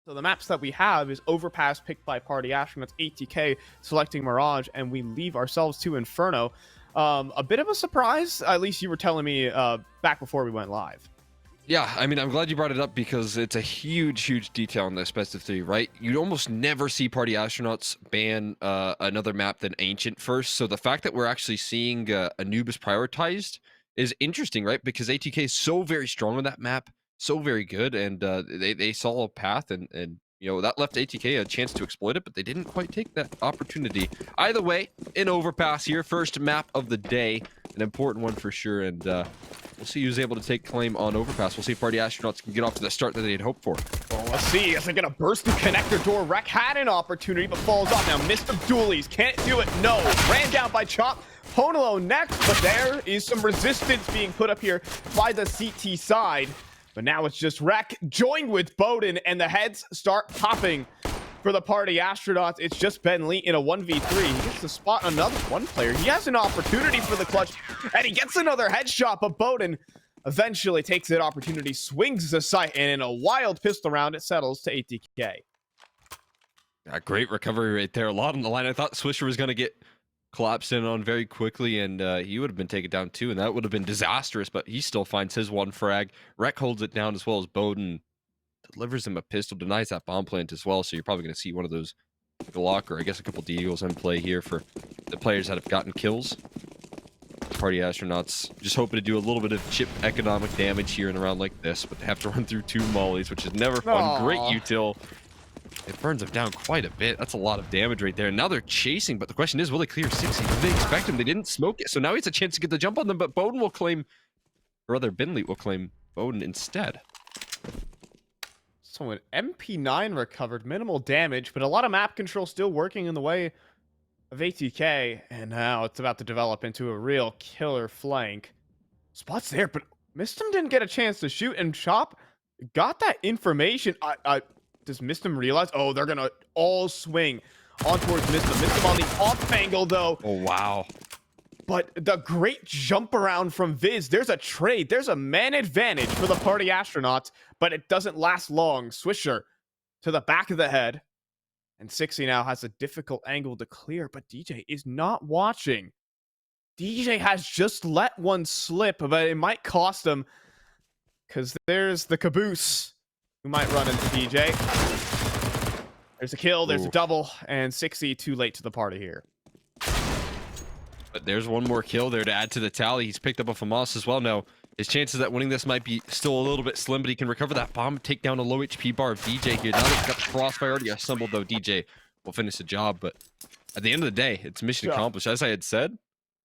So the maps that we have is Overpass picked by Party Astronauts, ATK selecting Mirage, and we leave ourselves to Inferno. A bit of a surprise, at least you were telling me back before we went live. Yeah, I mean, I'm glad you brought it up because it's a huge detail in this best of 3, right? You'd almost never see Party Astronauts ban another map than Ancient first. So the fact that we're actually seeing Anubis prioritized is interesting, right? Because ATK is so very strong on that map, so very good, and they saw a path, and you know, that left ATK a chance to exploit it, but they didn't quite take that opportunity. Either way, in Overpass here, first map of the day, an important one for sure, and we'll see who's able to take claim on Overpass. We'll see if Party Astronauts can get off to the start that they'd hoped for. Well, let's see. Is it going to burst the connector door? Rec had an opportunity, but falls off. Now, MisteM dualies. Can't do it. No. Ran down by Chop. PwnAlone next, but there is some resistance being put up here by the CT side. But now it's just Rec joined with Bowden, and the heads start popping for the Party Astronauts. It's just Ben Lee in a 1v3. He gets to spot another one player. He has an opportunity for the clutch, and he gets another headshot, but Bowden eventually takes that opportunity, swings the sight, and in a wild pistol round, it settles to ATK. A great recovery right there. A lot on the line. I thought Swisher was going to get collapsed in on very quickly, and he would have been taken down too, and that would have been disastrous, but he still finds his one frag. Rec holds it down as well as Bowden delivers him a pistol, denies that bomb plant as well, so you're probably going to see one of those Glock, or I guess a couple Deagles in play here for the players that have gotten kills. Party Astronauts just hoping to do a little bit of chip economic damage here in a round like this, but they have to run through 2 mollies, which is never fun. Aww. Great util. It burns them down quite a bit. That's a lot of damage right there. And now they're chasing, but the question is, will they clear Cxzi? Did they expect him? They didn't smoke it, so now he has a chance to get the jump on them, but Bowden will claim, or rather, Benley will claim Bowden instead. So an MP9 recovered, minimal damage, but a lot of map control still working in the way of ATK, and now it's about to develop into a real killer flank. Spots there, but MisteM didn't get a chance to shoot, and Chop got that information. Does MisteM realize? Oh, they're gonna all swing on towards MisteM. MisteM on the off angle, though. Oh, wow. But the great jump around from Viz, there's a trade. There's a man advantage for the Party Astronauts, but it doesn't last long. Swisher to the back of the head. And Cxzi now has a difficult angle to clear, but djay is not watching. djay has just let one slip, but it might cost him, because there's the caboose who might run into djay. There's a kill, there's a double, and Cxzi too late to the party here. But there's one more kill there to add to the tally. He's picked up a FAMAS as well now. His chances at winning this might be still a little bit slim, but he can recover that bomb, take down a low HP bar of djay here. Now that he's got the crossfire already assembled, though, djay will finish the job. But at the end of the day, it's mission accomplished. As I had said,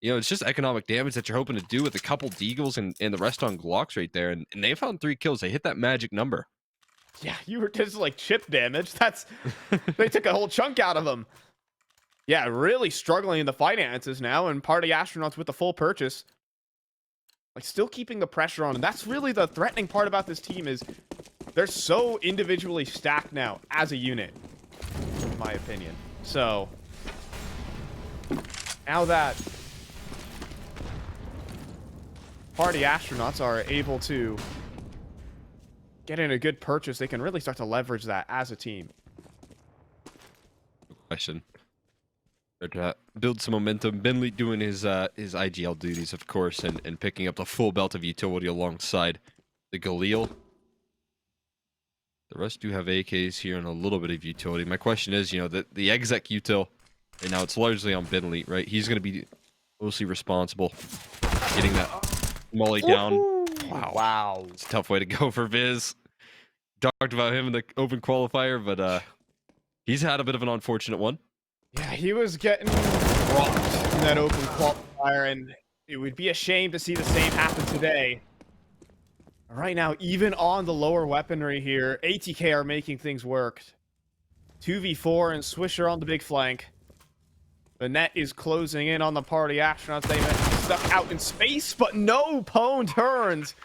you know, it's just economic damage that you're hoping to do with a couple Deagles and the rest on Glocks right there. And they found 3 kills. They hit that magic number. Yeah, you were just like chip damage. That's they took a whole chunk out of them. Yeah, really struggling in the finances now, and Party Astronauts with the full purchase. Like, still keeping the pressure on, and that's really the threatening part about this team is they're so individually stacked now as a unit, in my opinion. So, now that Party Astronauts are able to get in a good purchase, they can really start to leverage that as a team. Question. To build some momentum. Benley doing his IGL duties, of course, and picking up the full belt of utility alongside the Galil. The rest do have AKs here and a little bit of utility. My question is, you know, the exec util, and now it's largely on Benley, right? He's going to be mostly responsible getting that molly down. Wow. It's a tough way to go for Viz. Talked about him in the open qualifier, but he's had a bit of an unfortunate one. Yeah, he was getting rocked in that open qualifier, and it would be a shame to see the same happen today. Right now, even on the lower weaponry here, ATK are making things work. 2v4 and Swisher on the big flank. The net is closing in on the Party Astronauts. They might be stuck out in space, but no, Pwn turns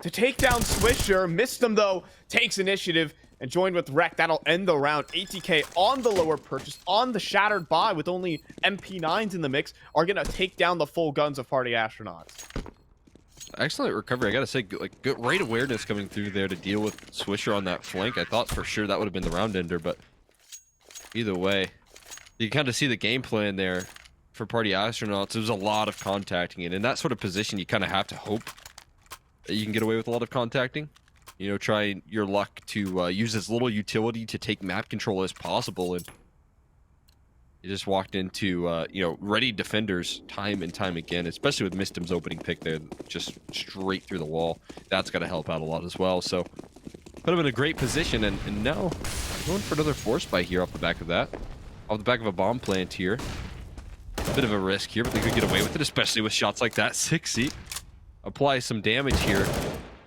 to take down Swisher. MisteM, though, takes initiative and joined with Rec. That'll end the round. ATK on the lower purchase, on the shattered buy with only MP9s in the mix, are going to take down the full guns of Party Astronauts. excellent recovery. I gotta say, like, good, great awareness coming through there to deal with Swisher on that flank. I thought for sure that would have been the round ender, but either way, you kind of see the game plan there for Party Astronauts. There's a lot of contacting, and in that sort of position, you kind of have to hope that you can get away with a lot of contacting. You know, try your luck to use as little utility to take map control as possible, and you just walked into, you know, ready defenders time and time again, especially with MisteM's opening pick there, just straight through the wall. That's got to help out a lot as well. So, put him in a great position, and now going for another force buy here off the back of that. Off the back of a bomb plant here. A bit of a risk here, but they could get away with it, especially with shots like that. Cxzi applies some damage here.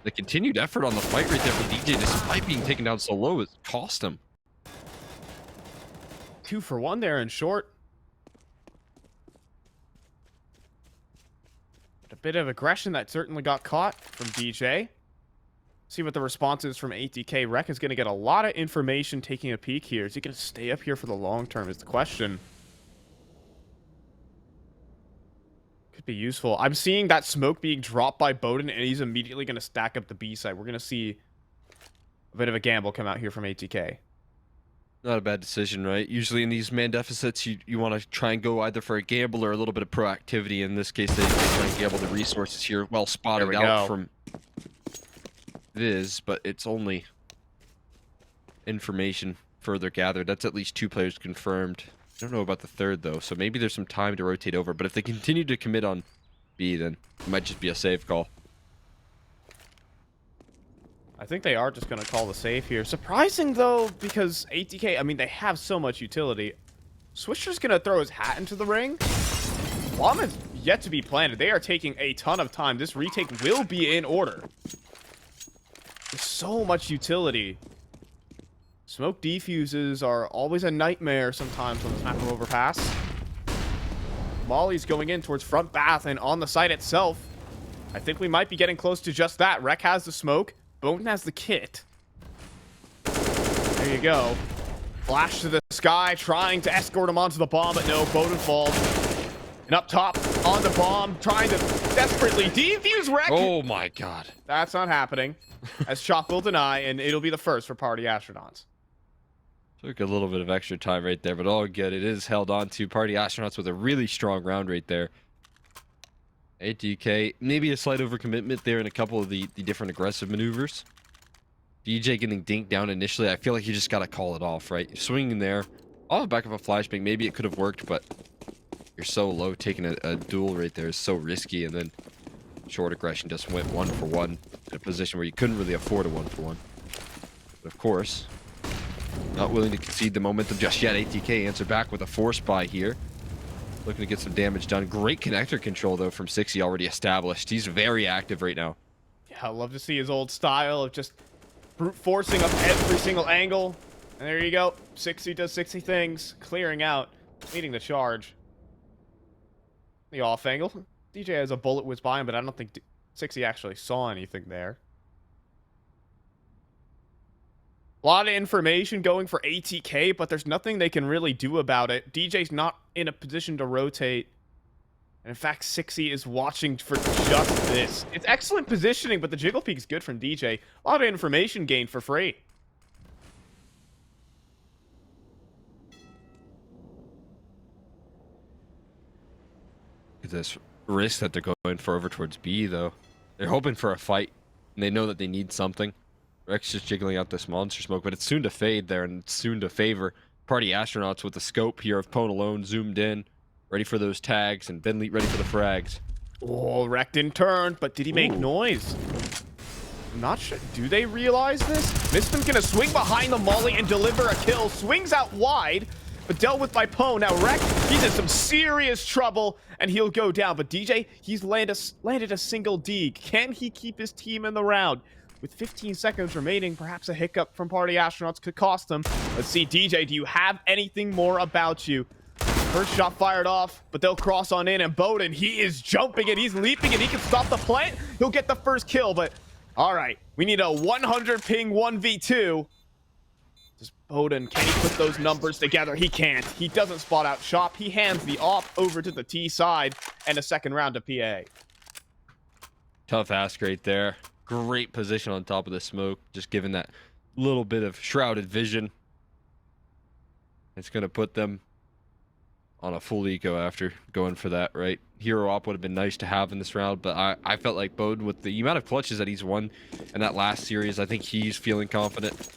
The continued effort on the fight right there for djay, despite being taken down so low, it cost him. 2 for 1 there in short. But a bit of aggression that certainly got caught from djay. See what the response is from ATK. Rek is going to get a lot of information taking a peek here. Is he going to stay up here for the long term is the question. Could be useful. I'm seeing that smoke being dropped by Bowden, and he's immediately going to stack up the B side. We're going to see a bit of a gamble come out here from ATK. Not a bad decision, right? Usually in these man deficits, you want to try and go either for a gamble or a little bit of proactivity. In this case, they try and gamble the resources here. Well spotted out from Viz, but it's only information further gathered. That's at least 2 players confirmed. I don't know about the third, though, so maybe there's some time to rotate over. But if they continue to commit on B, then it might just be a safe call. I think they are just going to call the save here. Surprising, though, because ATK, I mean, they have so much utility. Swisher's going to throw his hat into the ring. Bomb is yet to be planted. They are taking a ton of time. This retake will be in order. There's so much utility. Smoke defuses are always a nightmare sometimes on this map of Overpass. Molly's going in towards front bath and on the site itself. I think we might be getting close to just that. Rek has the smoke. Bowden has the kit. There you go. Flash to the sky, trying to escort him onto the bomb, but no, Bowden falls. And up top, on the bomb, trying to desperately defuse Rek. Oh my god. That's not happening. As Chop will deny, and it'll be the first for Party Astronauts. Took a little bit of extra time right there, but all good. It is held on to Party Astronauts with a really strong round right there. ATK, maybe a slight overcommitment there in a couple of the different aggressive maneuvers. djay getting dinked down initially. I feel like you just got to call it off, right? You're swinging there. Off the back of a flashbang, maybe it could have worked, but you're so low. Taking a duel right there is so risky, and then short aggression just went 1 for 1 in a position where you couldn't really afford a 1 for 1. But of course, not willing to concede the momentum just yet. ATK answered back with a force buy here. Looking to get some damage done. Great connector control, though, from Cxzi, already established. He's very active right now. Yeah, I love to see his old style of just brute forcing up every single angle. And there you go. Cxzi does Cxzi things. Clearing out. Leading the charge. The off angle. djay has a bullet whiz by him, but I don't think Cxzi actually saw anything there. A lot of information going for ATK, but there's nothing they can really do about it. djay's not in a position to rotate. And in fact, Cxzi is watching for just this. It's excellent positioning, but the jiggle peek is good from djay. A lot of information gained for free. This risk that they're going for over towards B, though. They're hoping for a fight, and they know that they need something. Rek's just jiggling out this monster smoke, but it's soon to fade there, and it's soon to favor Party Astronauts with the scope here of PwnAlone zoomed in, ready for those tags, and Bentley ready for the frags. Oh, Rek didn't turn, but did he make noise? I'm not sure. Do they realize this? MisteM's gonna swing behind the molly and deliver a kill. Swings out wide, but dealt with by Pwn. Now Rek, he's in some serious trouble, and he'll go down. But djay, he's landed a single D. Can he keep his team in the round? With 15 seconds remaining, perhaps a hiccup from Party Astronauts could cost them. Let's see, djay, do you have anything more about you? First shot fired off, but they'll cross on in, and Bowden, he is jumping and he's leaping, and he can stop the plant. He'll get the first kill, but all right, we need a 100 ping 1v2. Does Bowden, can he put those numbers together? He can't. He doesn't spot out Chop. He hands the op over to the T side, and a second round to PA. Tough ask right there. Great position on top of the smoke, just giving that little bit of shrouded vision. It's going to put them on a full eco after going for that, right? Hero op would have been nice to have in this round, but I felt like Bowden, with the amount of clutches that he's won in that last series, I think he's feeling confident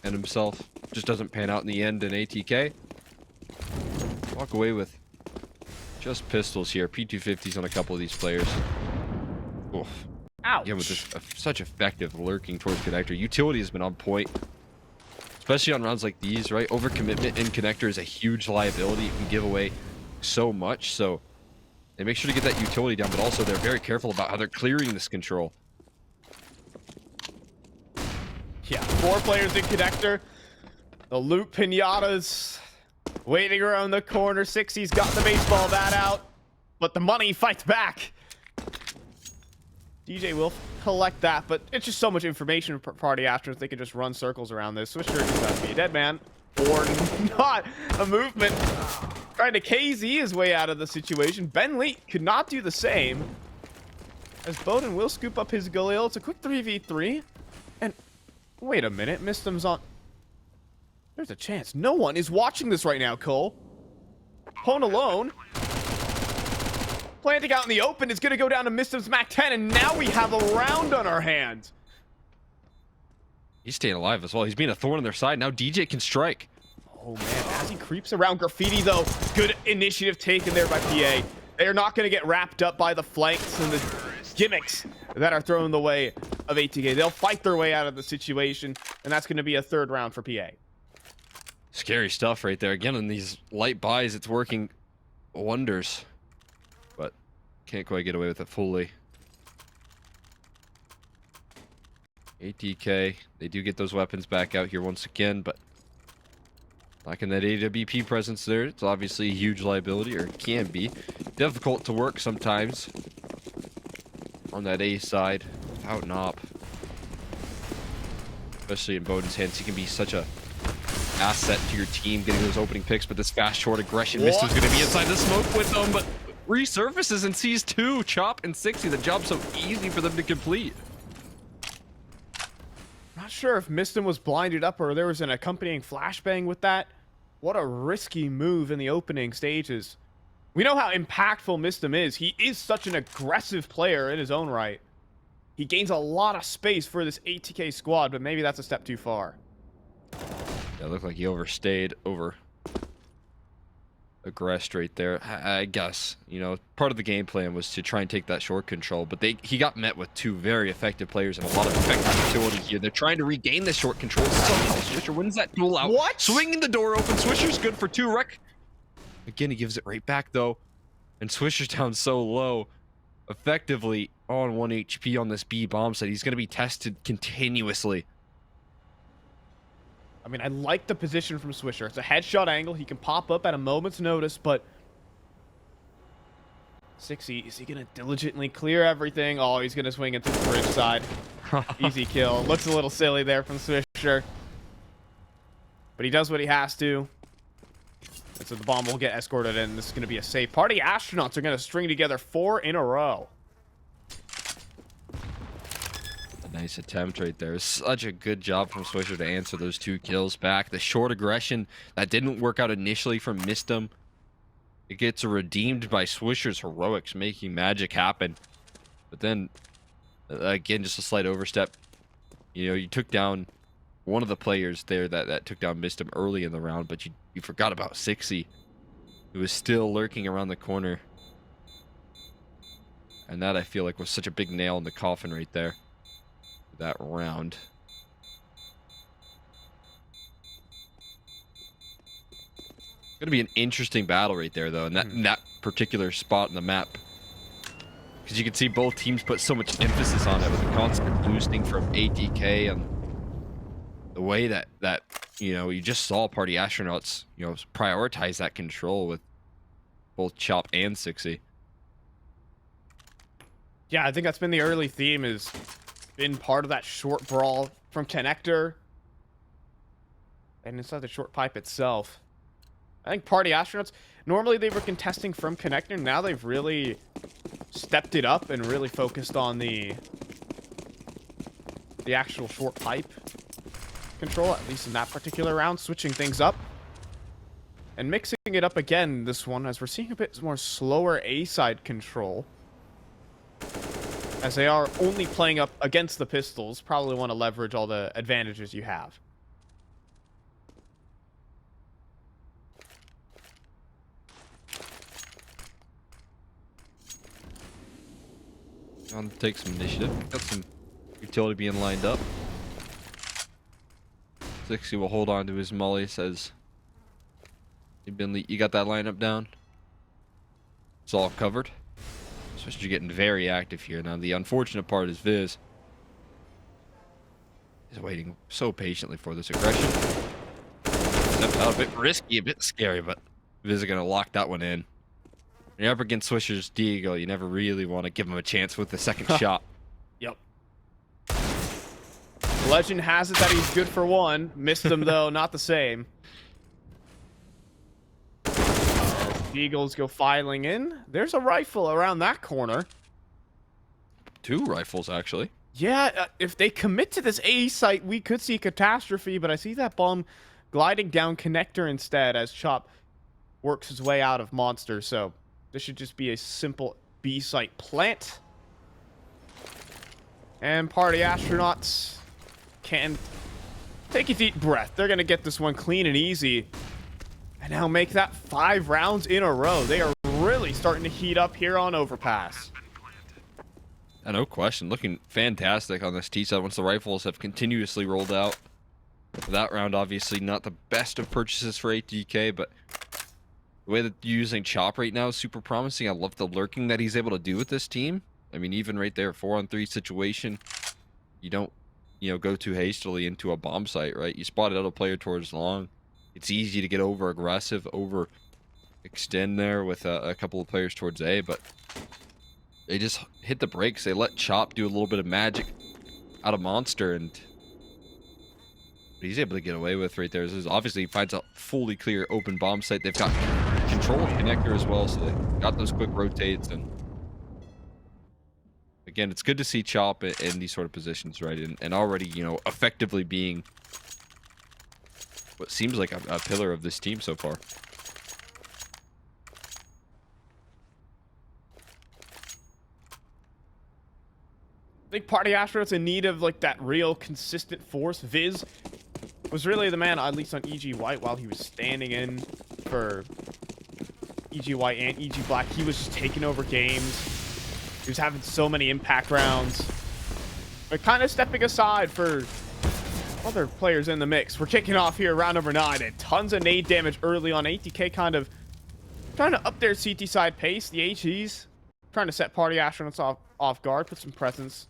in himself. Just doesn't pan out in the end in ATK. Walk away with just pistols here. P250s on a couple of these players. Oof. Ouch. Again, with this such effective lurking towards connector. Utility has been on point, especially on rounds like these, right? Overcommitment in connector is a huge liability. You can give away so much, so they make sure to get that utility down, but also they're very careful about how they're clearing this control. Yeah, 4 players in connector. The loot pinatas waiting around the corner. Cxzi's got the baseball bat out, but the money fights back. djay will collect that, but it's just so much information for party astronauts. They can just run circles around this. Swisher just has to be a dead man or not. A movement trying to Cxzi his way out of the situation. Ben Lee could not do the same, as Bowden will scoop up his Galil. It's a quick 3v3. And wait a minute, MisteM's on. There's a chance. No one is watching this right now, Cole. PwnAlone planting out in the open is going to go down to MisteM's Mac 10, and now we have a round on our hands. He's staying alive as well. He's being a thorn on their side. Now djay can strike. Oh, man. As he creeps around Graffiti, though, good initiative taken there by PA. They are not going to get wrapped up by the flanks and the gimmicks that are thrown the way of ATK. They'll fight their way out of the situation, and that's going to be a 3rd round for PA. Scary stuff right there. Again, in these light buys, it's working wonders. But can't quite get away with it fully. ATK, they do get those weapons back out here once again, but lacking that AWP presence there. It's obviously a huge liability, or it can be. Difficult to work sometimes on that A side without an op. Especially in Bowden's hands, he can be such a asset to your team, getting those opening picks, but this fast short aggression. MisteM's going to be inside the smoke with them, but resurfaces and sees 2. Chop and Cxzi. The job's so easy for them to complete. Not sure if MisteM was blinded up or there was an accompanying flashbang with that. What a risky move in the opening stages. We know how impactful MisteM is. He is such an aggressive player in his own right. He gains a lot of space for this ATK squad, but maybe that's a step too far. Yeah, it looked like he overstayed, aggressed right there. I guess, you know, part of the game plan was to try and take that short control, but he got met with 2 very effective players and a lot of effective utility here. They're trying to regain the short control. Somehow Swisher wins that duel out. What? Swinging the door open. Swisher's good for 2. Wreck. Again, he gives it right back, though. And Swisher's down so low. Effectively on 1 HP on this B bomb site. He's going to be tested continuously. I mean, I like the position from Swisher. It's a headshot angle. He can pop up at a moment's notice, but Cxzi, is he going to diligently clear everything? Oh, he's going to swing it to the bridge side. Easy kill. Looks a little silly there from Swisher. But he does what he has to. And so the bomb will get escorted in. This is going to be a safe. Party astronauts are going to string together 4 in a row. Nice attempt right there. Such a good job from Swisher to answer those 2 kills back. The short aggression that didn't work out initially from MisteM, it gets redeemed by Swisher's heroics, making magic happen. But then, again, just a slight overstep. You know, you took down one of the players there that took down MisteM early in the round, but you forgot about Cxzi, who was still lurking around the corner. And that, I feel like, was such a big nail in the coffin right there. That round. Gonna be an interesting battle right there, though, in that particular spot in the map, because you can see both teams put so much emphasis on it with the constant boosting from ATK and the way that you know, you just saw Party Astronauts, you know, prioritize that control with both Chop and Cxzi. Yeah, I think that's been the early theme, is been part of that short brawl from connector and inside the short pipe itself. I think Party Astronauts, Normally they were contesting from connector. Now they've really stepped it up and really focused on the actual short pipe control, at least in that particular round, switching things up and mixing it up again this one, as we're seeing a bit more slower A-side control, as they are only playing up against the pistols. Probably want to leverage all the advantages you have. On to take some initiative. Got some utility being lined up. Cxzi will hold on to his molly. Says, you got that lineup down? It's all covered. Especially you're getting very active here. Now the unfortunate part is Viz is waiting so patiently for this aggression. Stepped out a bit risky, a bit scary, but Viz are gonna lock that one in. When you're up against Swisher's Deagle, you never really want to give him a chance with the second shot. Yep. Legend has it that he's good for one. Missed him though, not the same. Eagles go filing in. There's a rifle around that corner. 2 rifles, actually. Yeah, if they commit to this A site, we could see catastrophe, but I see that bomb gliding down connector instead as Chop works his way out of Monster, so this should just be a simple B site plant. And Party Astronauts can take a deep breath. They're going to get this one clean and easy. And now make that 5 rounds in a row. They are really starting to heat up here on Overpass. No question. Looking fantastic on this T side once the rifles have continuously rolled out. That round, obviously, not the best of purchases for ATK, but the way that you're using Chop right now is super promising. I love the lurking that he's able to do with this team. I mean, even right there, 4-on-3 situation, you don't, go too hastily into a bomb site, right? You spotted out a player towards long. It's easy to get over aggressive, over extend there with a couple of players towards A, but they just hit the brakes. They let Chop do a little bit of magic out of Monster, and what he's able to get away with right there is obviously he finds a fully clear open bomb site. They've got control of connector as well, so they got those quick rotates. And again, it's good to see Chop in these sort of positions, right? And already, effectively being what seems like a pillar of this team so far. I think Party Astronauts in need of like that real consistent force. Viz was really the man, at least on EG White, while he was standing in for EG White and EG Black. He was just taking over games. He was having so many impact rounds. But kind of stepping aside for other players in the mix. We're kicking off here round number 9, and tons of nade damage early on. ATK kind of trying to up their CT side pace. The HEs trying to set Party Astronauts off guard, put some presence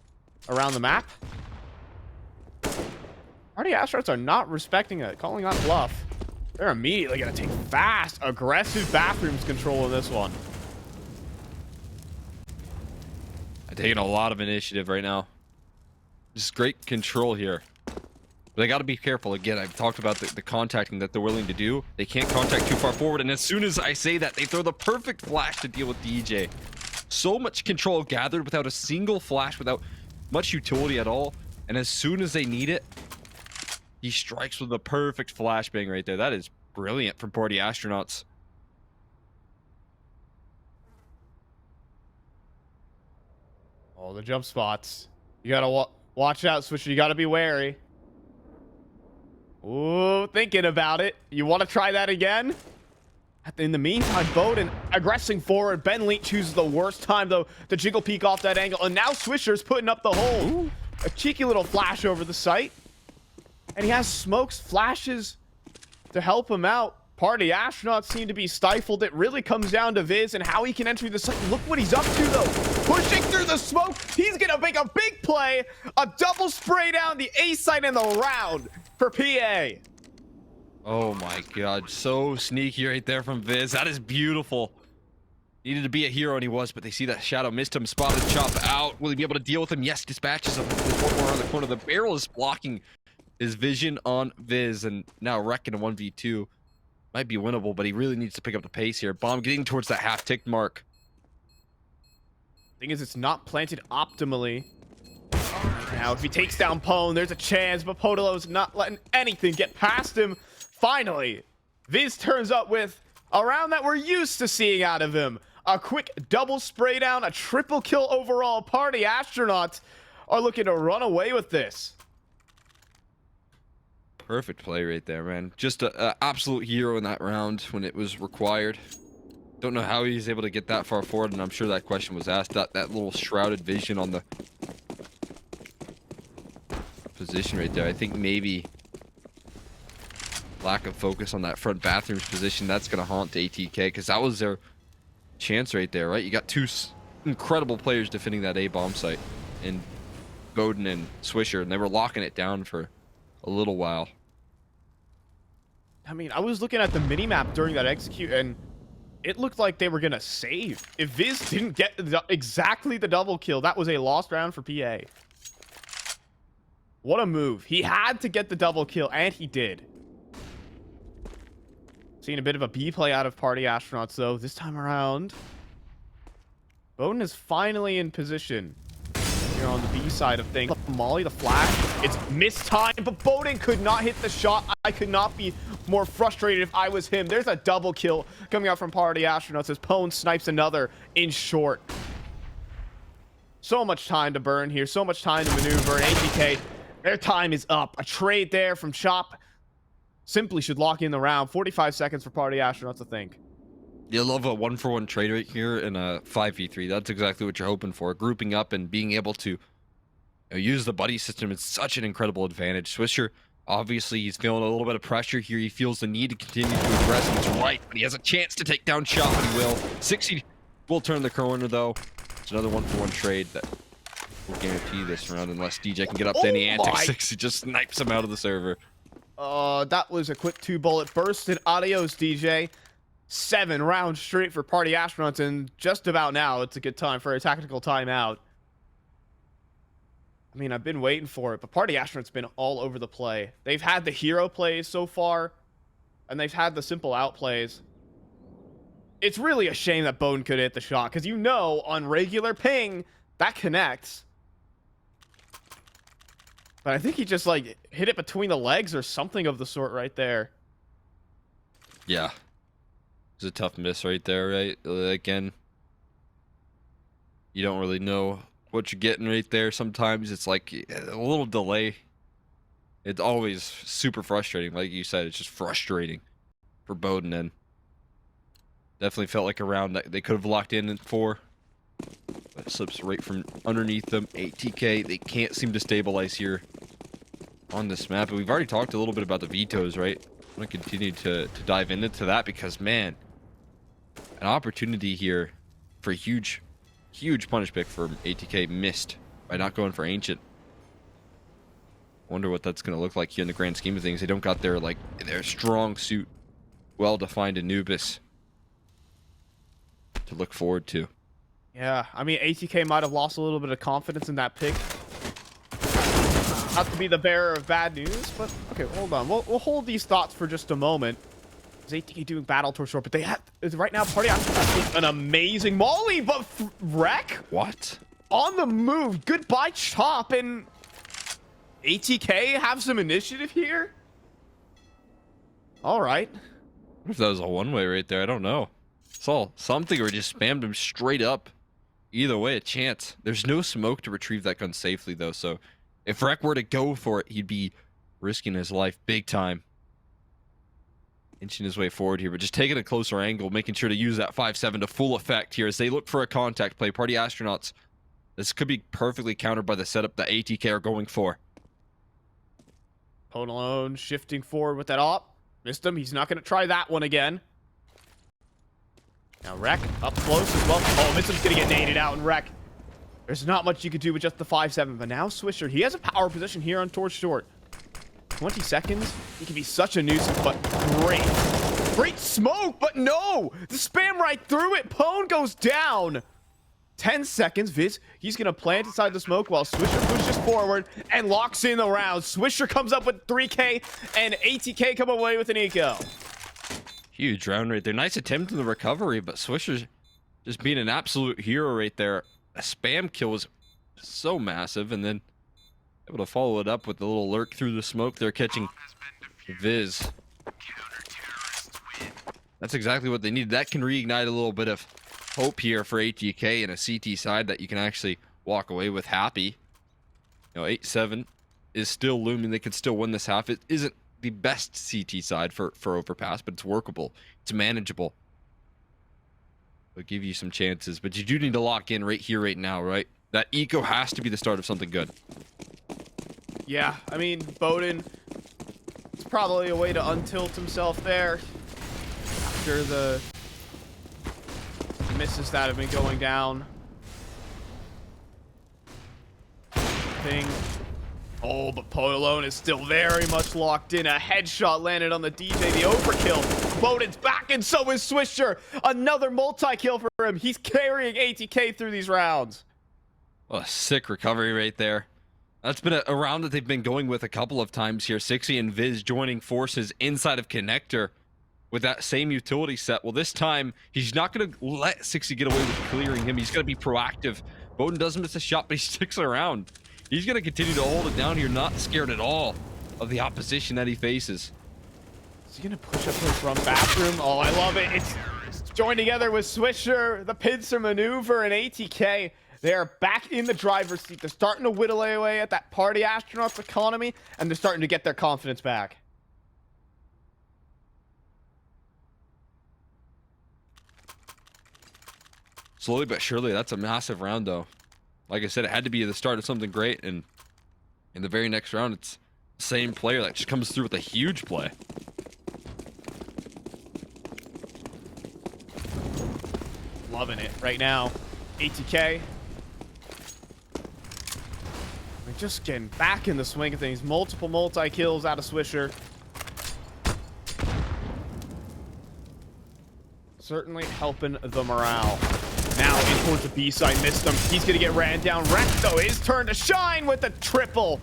around the map. Party Astronauts are not respecting it, calling on bluff. They're immediately going to take fast, aggressive bathrooms control in this one. I'm taking a lot of initiative right now. Just great control here. But they got to be careful. Again, I've talked about the contacting that they're willing to do. They can't contact too far forward, and as soon as I say that, they throw the perfect flash to deal with djay. So much control gathered without a single flash, without much utility at all. And as soon as they need it, he strikes with the perfect flashbang right there. That is brilliant from Party Astronauts. Oh, the jump spots. You got to watch out, Swisher. You got to be wary. Ooh, thinking about it. You want to try that again? In the meantime, Bowden aggressing forward. Ben Lee chooses the worst time, though, to jiggle peek off that angle. And now Swisher's putting up the hold. Ooh. A cheeky little flash over the site. And he has smokes, flashes to help him out. Party Astronauts seem to be stifled. It really comes down to Viz and how he can enter the site. Look what he's up to, though. Pushing through the smoke. He's going to make a big play. A double spray down the A site in the round for PA. Oh my god, so sneaky right there from Viz. That is beautiful. Needed to be a hero, and he was, but they see that shadow. MisteM spotted Chop out. Will he be able to deal with him? Yes, dispatches him. There's one more around the corner. The barrel is blocking his vision on Viz, and now wrecking a 1v2. might be winnable, but he really needs to pick up the pace here. Bomb getting towards that half-tick mark. Thing is, it's not planted optimally. Now, if he takes down Pwn, there's a chance, but PwnAlone's not letting anything get past him. Finally, Viz turns up with a round that we're used to seeing out of him. A quick double spray down, a triple kill overall. Party Astronauts are looking to run away with this. Perfect play right there, man. Just an absolute hero in that round when it was required. Don't know how he was able to get that far forward, and I'm sure that question was asked. That little shrouded vision on the position right there. I think maybe lack of focus on that front bathrooms position, that's going to haunt ATK, because that was their chance right there, right? You got two incredible players defending that A bomb site, and Bowden and Swisher, and they were locking it down for a little while. I mean, I was looking at the minimap during that execute, and it looked like they were going to save. If Viz didn't get exactly the double kill, that was a lost round for PA. What a move. He had to get the double kill, and he did. Seeing a bit of a B play out of Party Astronauts, though, this time around. Bowden is finally in position here on the B side of things. Molly, the flash, it's mistimed, but Bowden could not hit the shot. I could not be more frustrated if I was him. There's a double kill coming out from Party Astronauts as Pwn snipes another in short. So much time to burn here, so much time to maneuver, and ATK, their time is up. A trade there from Chop simply should lock in the round. 45 seconds for Party Astronauts, I think. You love a 1-for-1 trade right here in a 5v3. That's exactly what you're hoping for. Grouping up and being able to use the buddy system is such an incredible advantage. Swisher, obviously, he's feeling a little bit of pressure here. He feels the need to continue to aggress. He's right, but he has a chance to take down Chop, and he will. Cxzi will turn the corner, though. It's another 1-for-1 trade that will guarantee this round unless djay can get up to any antics. Cxzi just snipes him out of the server. That was a quick 2-bullet burst, and adios, djay. 7 rounds straight for Party Astronauts, and just about now, it's a good time for a tactical timeout. I mean, I've been waiting for it, but Party Astronauts been all over the play. They've had the hero plays so far, and they've had the simple outplays. It's really a shame that Bowden could hit the shot, because you know, on regular ping, that connects. But I think he just, like, hit it between the legs or something of the sort right there. Yeah. It was a tough miss right there, right? Again, you don't really know what you're getting right there. Sometimes it's like a little delay. It's always super frustrating. Like you said, it's just frustrating for Bowden, and definitely felt like a round that they could have locked in for. But it slips right from underneath them. ATK, they can't seem to stabilize here on this map. And we've already talked a little bit about the vetoes, right? I'm going to continue to dive into that because, man, an opportunity here for a huge punish pick for ATK missed by not going for Ancient. Wonder what that's going to look like here in the grand scheme of things. They don't got their strong suit well-defined Anubis to look forward to. Yeah, I mean, ATK might have lost a little bit of confidence in that pick. Not to be the bearer of bad news, but okay, hold on. We'll hold these thoughts for just a moment. Is ATK doing battle towards short? But they have right now. Party Astronauts an amazing molly, but wreck what on the move. Goodbye, Chop, and ATK have some initiative here. All right. What if that was a one-way right there? I don't know. Saw something or just spammed him straight up. Either way, a chance. There's no smoke to retrieve that gun safely, though, so if Rek were to go for it, he'd be risking his life big time. Inching his way forward here, but just taking a closer angle, making sure to use that 5-7 to full effect here as they look for a contact play. Party Astronauts, this could be perfectly countered by the setup that ATK are going for. PwnAlone shifting forward with that op. MisteM, he's not going to try that one again. Now Rek up close as well. Oh, MisteM's going to get naded out, and Rek, there's not much you could do with just the 5-7, but now Swisher, he has a power position here on Torch Short. 20 seconds, he can be such a nuisance, but great smoke, but no, the spam right through it. Pwn goes down. 10 seconds, Viz, he's gonna plant inside the smoke while Swisher pushes forward and locks in the round. Swisher comes up with 3K, and ATK come away with an eco. Huge round right there. Nice attempt in the recovery, but Swisher's just being an absolute hero right there. A spam kill was so massive, and then able to follow it up with the little lurk through the smoke there, catching Viz. That's exactly what they need. That can reignite a little bit of hope here for ATK and a CT side that you can actually walk away with happy. You know, 8-7 is still looming. They can still win this half. It isn't the best CT side for Overpass, but it's workable. It's manageable. It'll give you some chances, but you do need to lock in right here, right now, right? That eco has to be the start of something good. Yeah, I mean, Bowden, it's probably a way to untilt himself there after the misses that have been going down. Thing. Oh, but PwnAlone is still very much locked in. A headshot landed on the DJ, the overkill. Bowden's back, and so is Swisher. Another multi-kill for him. He's carrying ATK through these rounds. Oh, sick recovery right there. That's been a round that they've been going with a couple of times here. Cxzi and Viz joining forces inside of Connector with that same utility set. Well, this time, he's not going to let Cxzi get away with clearing him. He's going to be proactive. Bowden doesn't miss a shot, but he sticks around. He's going to continue to hold it down here, not scared at all of the opposition that he faces. Is he going to push up to his front bathroom? Oh, I love it. It's joined together with Swisher, the pincer maneuver, and ATK. They are back in the driver's seat. They're starting to whittle away at that party astronauts economy, and they're starting to get their confidence back. Slowly but surely, that's a massive round, though. Like I said, it had to be the start of something great, and in the very next round, it's the same player that just comes through with a huge play. Loving it right now. ATK. We're just getting back in the swing of things. Multiple multi-kills out of Swisher. Certainly helping the morale. Now in towards the B side, MisteM. He's gonna get ran down. Wreck, though, his turn to shine with the triple.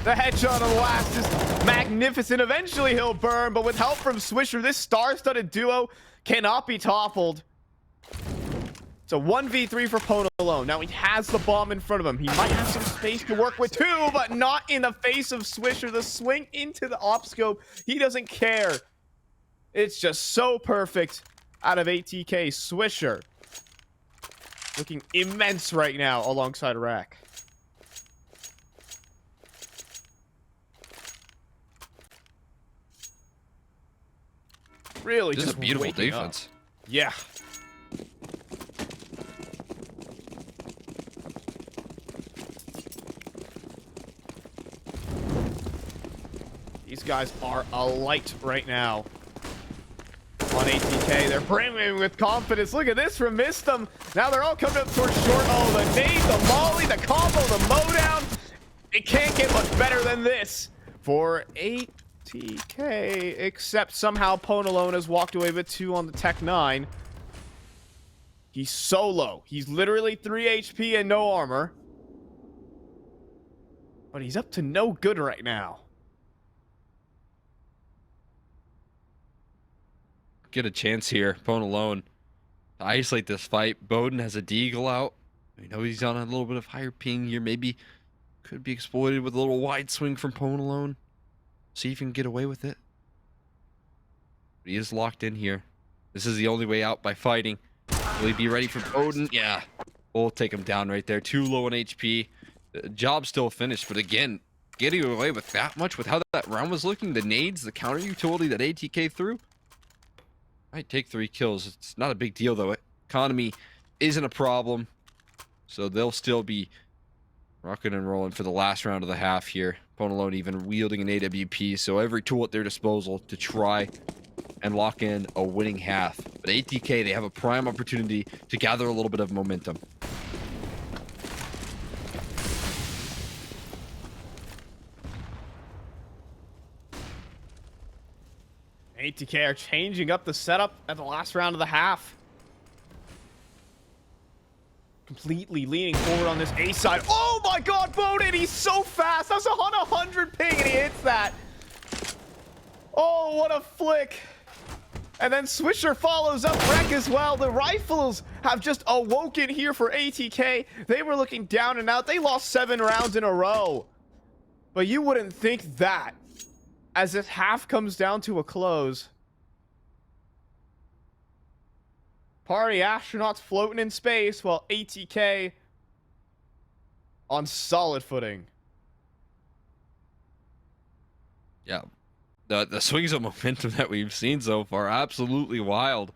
The headshot on the last is magnificent. Eventually he'll burn, but with help from Swisher, this star-studded duo cannot be toppled. It's a 1v3 for PwnAlone. Now he has the bomb in front of him. He might have some space to work with too, but not in the face of Swisher. The swing into the op scope. He doesn't care. It's just so perfect out of ATK. Swisher looking immense right now alongside Rack. Really, this just is a beautiful waking up. defense. Yeah. These guys are alight right now. On ATK, they're brimming with confidence. Look at this from MisteM. Now they're all coming up towards short. Oh, the nade, the molly, the combo, the mowdown. It can't get much better than this for ATK, except somehow PwnAlone has walked away with 2 on the Tech 9. He's so low. He's literally 3 HP and no armor. But he's up to no good right now. Get a chance here, PwnAlone, to isolate this fight. Bowden has a deagle out. We know he's on a little bit of higher ping here. Maybe could be exploited with a little wide swing from PwnAlone. See if he can get away with it. But he is locked in here. This is the only way out, by fighting. Will he be ready for Bowden? Yeah. We'll take him down right there. Too low on HP. The job's still finished, but again, getting away with that much with how that round was looking, the nades, the counter utility that ATK threw. Might take 3 kills. It's not a big deal, though. Economy isn't a problem. So they'll still be rocking and rolling for the last round of the half here. PwnAlone even wielding an AWP. So every tool at their disposal to try and lock in a winning half. But ATK, they have a prime opportunity to gather a little bit of momentum. ATK are changing up the setup at the last round of the half. Completely leaning forward on this A side. Oh my god, Bowden, he's so fast. That's on 100 ping and he hits that. Oh, what a flick. And then Swisher follows up Wreck as well. The Rifles have just awoken here for ATK. They were looking down and out. They lost 7 rounds in a row. But you wouldn't think that, as if half comes down to a close. Party Astronauts floating in space while ATK on solid footing. Yeah. The swings of momentum that we've seen so far, absolutely wild.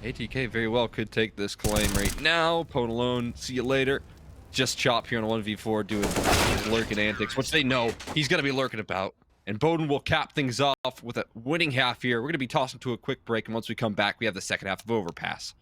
ATK very well could take this claim right now. PwnAlone, see you later. Just Chop here on a 1v4 doing his lurking antics, which they know he's going to be lurking about. And Bowden will cap things off with a winning half here. We're going to be tossing to a quick break, and once we come back, we have the second half of Overpass.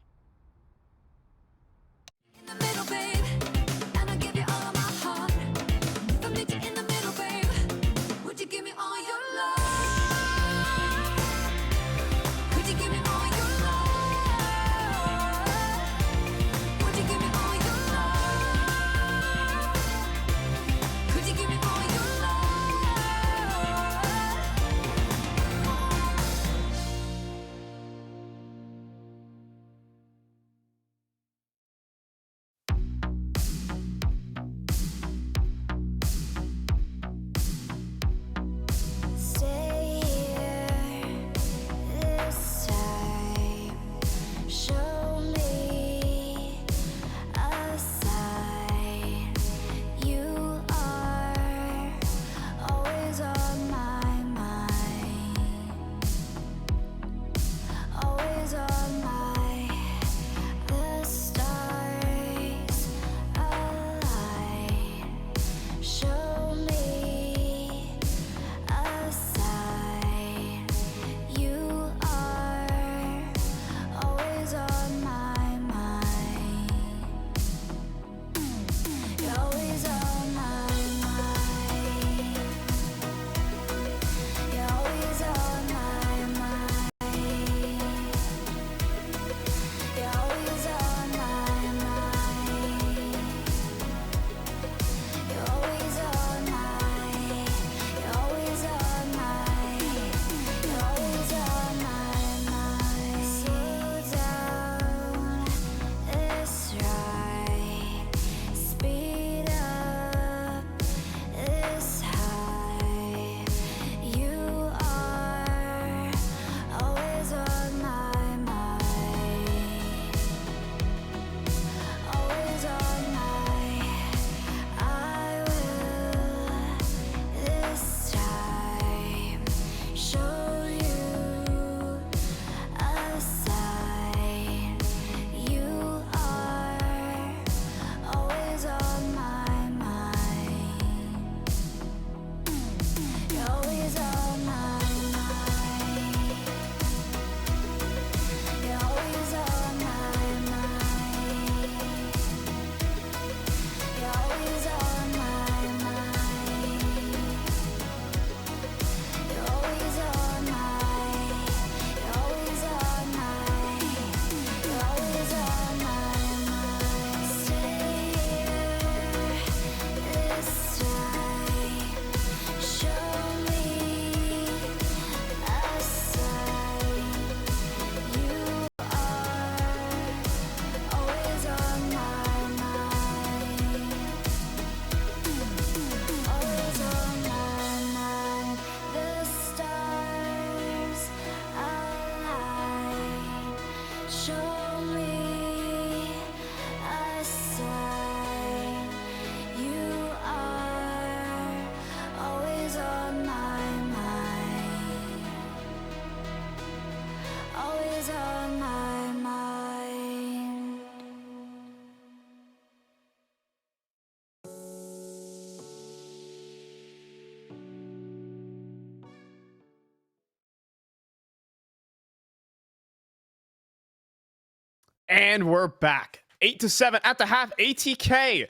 And we're back. 8-7 at the half. ATK.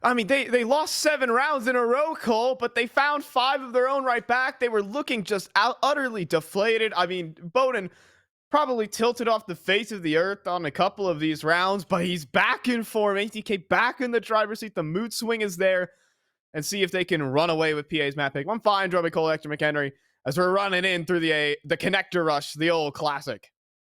I mean, they lost 7 rounds in a row, Cole, but they found 5 of their own right back. They were looking just utterly deflated. I mean, Bowden probably tilted off the face of the earth on a couple of these rounds, but he's back in form. ATK back in the driver's seat. The mood swing is there. And see if they can run away with PA's map pick. I'm fine, Drummond, Cole, Hector, McHenry. as we're running in through the connector rush, the old classic.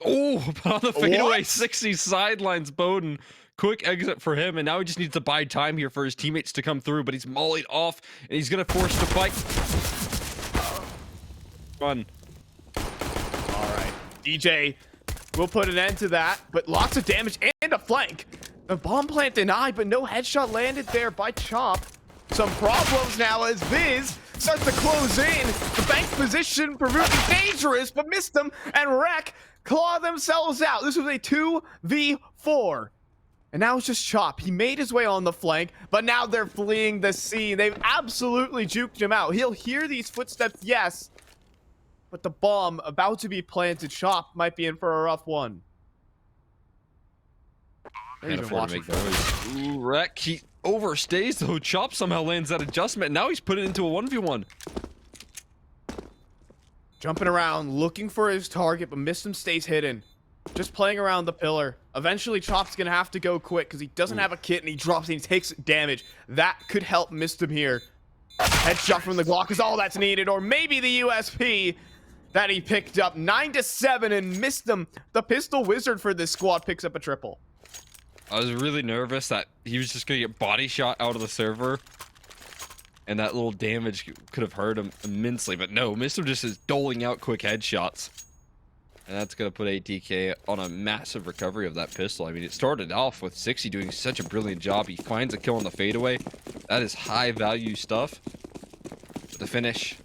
Oh, but on the fadeaway, What? Cxzi sidelines Bowden. Quick exit for him, and now he just needs to buy time here for his teammates to come through, but he's mollied off, and he's gonna force to fight. Run. All right, djay will put an end to that, but lots of damage and a flank. The bomb plant denied, but no headshot landed there by Chop. Some problems now as Viz starts to close in. The bank position proving dangerous, but MisteM and Rec claw themselves out. This was a 2v4. And now it's just Chop. He made his way on the flank, but now they're fleeing the scene. They've absolutely juked him out. He'll hear these footsteps, yes, but the bomb about to be planted. Chop might be in for a rough one. Can't afford to make noise. Ooh, Rec, he overstays though. Chop somehow lands that adjustment. Now he's put it into a 1v1. Jumping around, looking for his target, but MisteM stays hidden. Just playing around the pillar. Eventually, Chop's gonna have to go quick because he doesn't have a kit and he drops and he takes damage. That could help MisteM here. Headshot from the Glock is all that's needed, or maybe the USP that he picked up. 9-7, and MisteM, the pistol wizard for this squad, picks up a triple. I was really nervous that he was just gonna get body shot out of the server, and that little damage could have hurt him immensely. But no, MisteM just is doling out quick headshots. And that's going to put ATK on a massive recovery of that pistol. I mean, it started off with Cxzi doing such a brilliant job. He finds a kill on the fadeaway. That is high value stuff. But the finish,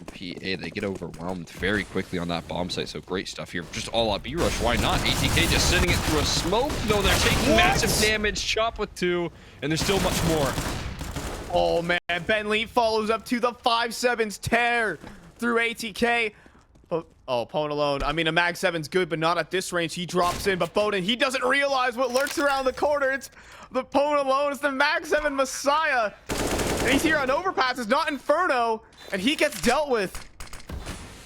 PA, they get overwhelmed very quickly on that bomb site. So great stuff here. Just all out B-rush. Why not? ATK just sending it through a smoke. No, they're taking massive damage. Chop with 2. And there's still much more. Oh, man. Ben Lee follows up to the 5-7's tear through ATK. Oh, PwnAlone. I mean, a Mag 7's good, but not at this range. He drops in, but Bowden, he doesn't realize what lurks around the corner. It's the PwnAlone. It's the Mag 7 Messiah. And he's here on Overpass. It's not Inferno, and he gets dealt with.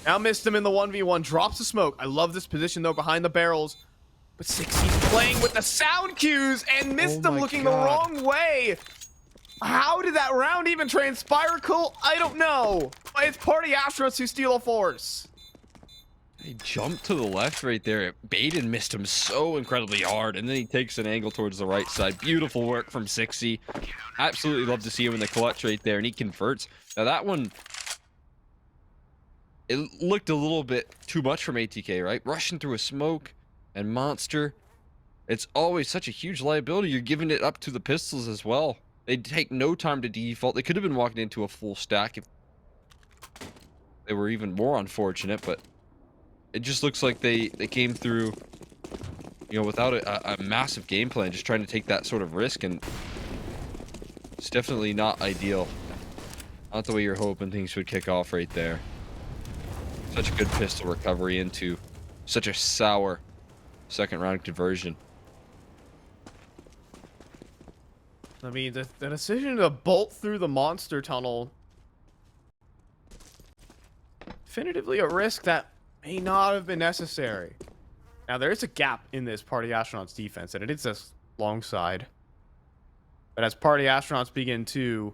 Now MisteM in the 1v1. Drops the smoke. I love this position, though, behind the barrels. But Cxzi's playing with the sound cues, and MisteM looking the wrong way. How did that round even transpire, Cole? I don't know. But it's Party Astronauts who steal a force. He jumped to the left right there. It baited MisteM so incredibly hard, and then he takes an angle towards the right side. Beautiful work from Cxzi. Absolutely love to see him in the clutch right there, and he converts. Now that one, it looked a little bit too much from ATK, right? Rushing through a smoke and monster. It's always such a huge liability. You're giving it up to the pistols as well. They take no time to default. They could have been walking into a full stack if they were even more unfortunate, but it just looks like they came through, you know, without a massive game plan, just trying to take that sort of risk, and it's definitely not ideal. Not the way you're hoping things would kick off right there. Such a good pistol recovery into such a sour second round conversion. I mean, the decision to bolt through the monster tunnel, definitively a risk that may not have been necessary. Now, there is a gap in this Party Astronauts defense, and it is this long side. But as Party Astronauts begin to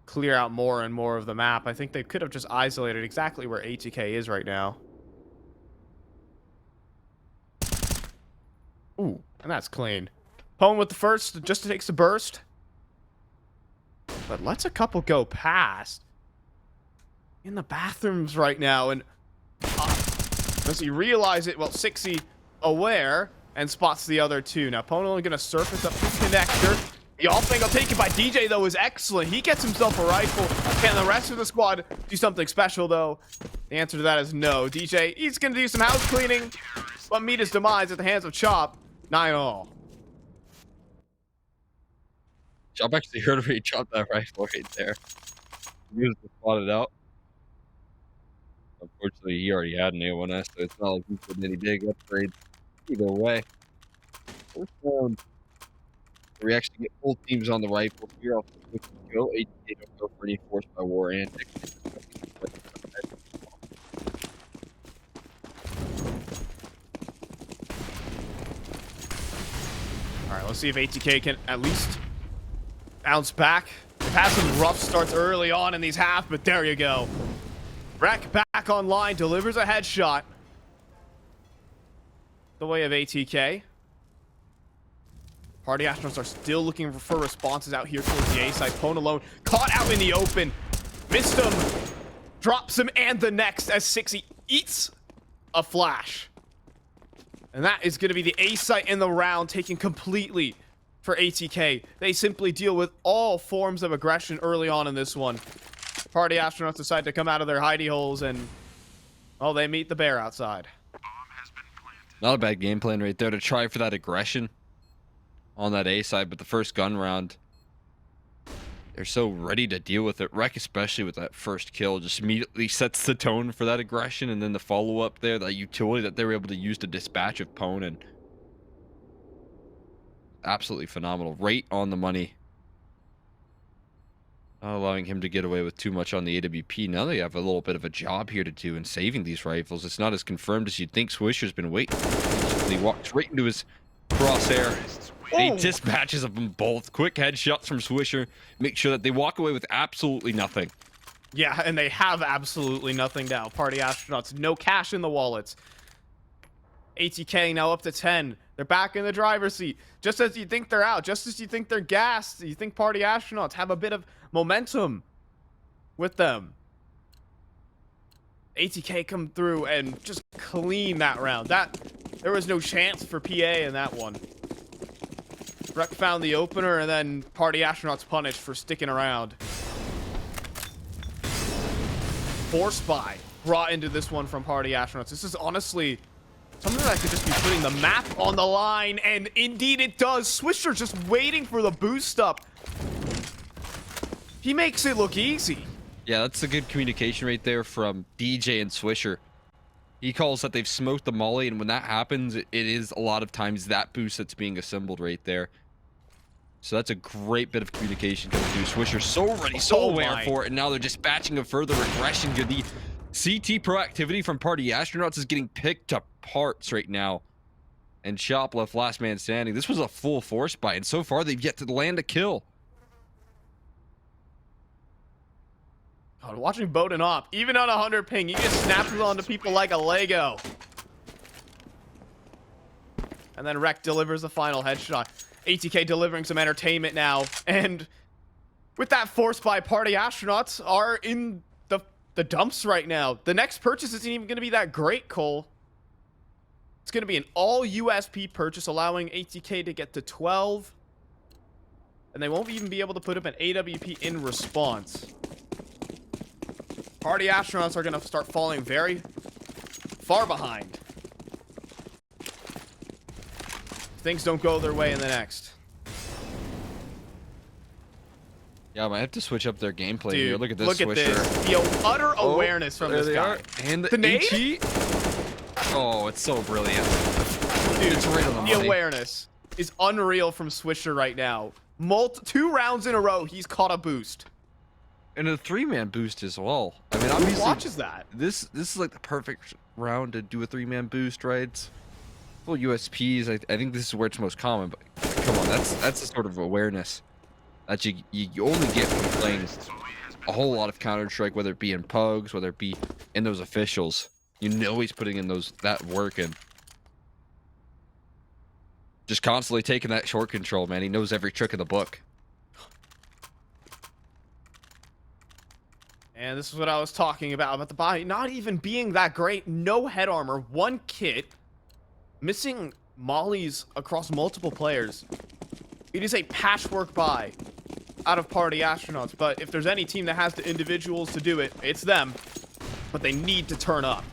clear out more and more of the map, I think they could have just isolated exactly where ATK is right now. Ooh, and that's clean. Pwn with the first, just takes the burst. But lets a couple go past. In the bathrooms right now, and does he realize it? Well, Cxzi aware and spots the other two. Now, PwnAlone gonna surface up his connector. The off angle taken by djay, though, is excellent. He gets himself a rifle. Can the rest of the squad do something special, though? The answer to that is no. djay, he's gonna do some house cleaning, but meet his demise at the hands of Chop. 9-all. Chop actually heard where he chopped that rifle right there. He was spotted out. Unfortunately, he already had an A1S, so it's not like he's getting any big upgrades. Either way. First round. We actually get full teams on the rifle here. Off the go. ATK don't go for any force by war antics. Alright, let's see if ATK can at least bounce back. They've had some rough starts early on in these halves, but there you go. Wreck back online, delivers a headshot. The way of ATK. Party Astronauts are still looking for responses out here towards the A side. PwnAlone caught out in the open. MisteM drops him and the next as Cxzi eats a flash. And that is going to be the A site in the round, taken completely for ATK. They simply deal with all forms of aggression early on in this one. Party Astronauts decide to come out of their hidey holes and, well, they meet the bear outside. Not a bad game plan right there to try for that aggression on that A side, but the first gun round, they're so ready to deal with it. Wreck, especially with that first kill, just immediately sets the tone for that aggression, and then the follow-up there, that utility that they were able to use to dispatch of Pwn, and absolutely phenomenal. Right on the money. Not allowing him to get away with too much on the AWP. Now they have a little bit of a job here to do in saving these rifles. It's not as confirmed as you'd think. Swisher's been waiting. He walks right into his crosshair. He dispatches of them both. Quick headshots from Swisher. Make sure that they walk away with absolutely nothing. Yeah, and they have absolutely nothing now. Party Astronauts, no cash in the wallets. ATK now up to 10. They're back in the driver's seat. Just as you think they're out, just as you think they're gassed, you think Party Astronauts have a bit of momentum with them. ATK come through and just clean that round. There was no chance for PA in that one. Wreck found the opener, and then Party Astronauts punished for sticking around. Force buy brought into this one from Party Astronauts. This is honestly something that could just be putting the map on the line, and indeed it does. Swisher just waiting for the boost up. He makes it look easy. Yeah, that's a good communication right there from djay and Swisher. He calls that they've smoked the molly, and when that happens, it is a lot of times that boost that's being assembled right there. So that's a great bit of communication coming through. Swisher so ready, so aware for it, and now they're dispatching a further aggression. The CT proactivity from Party Astronauts is getting picked to parts right now. And Shop left last man standing. This was a full force buy, and so far they've yet to land a kill. God, watching Bowden up, even on 100 ping, he just snaps it onto people like a Lego. And then Wreck delivers the final headshot. ATK delivering some entertainment now, and with that force buy, Party Astronauts are in the dumps right now. The next purchase isn't even going to be that great, Cole. It's going to be an all USP purchase, allowing ATK to get to 12, and they won't even be able to put up an AWP in response. Party Astronauts are going to start falling very far behind. Things don't go their way in the next. Yeah, I might have to switch up their gameplay Dude, here. Look at this look Swisher. At this. The utter awareness from this guy. And the nade? HE? Oh, it's so brilliant. Dude, it's right on the money. Awareness is unreal from Swisher right now. 2 rounds in a row, he's caught a boost. And a 3-man boost as well. I mean, Who obviously, watches that? This is like the perfect round to do a 3-man boost, right? Well, USPs, I think this is where it's most common, but come on, that's the sort of awareness that you only get when playing a whole lot of Counter-Strike, whether it be in pugs, whether it be in those officials. You know he's putting in that work, and just constantly taking that short control, man. He knows every trick in the book. And this is what I was talking about the buy not even being that great. No head armor, 1 kit, missing mollies across multiple players. It is a patchwork buy out of Party Astronauts, but if there's any team that has the individuals to do it, it's them. But they need to turn up.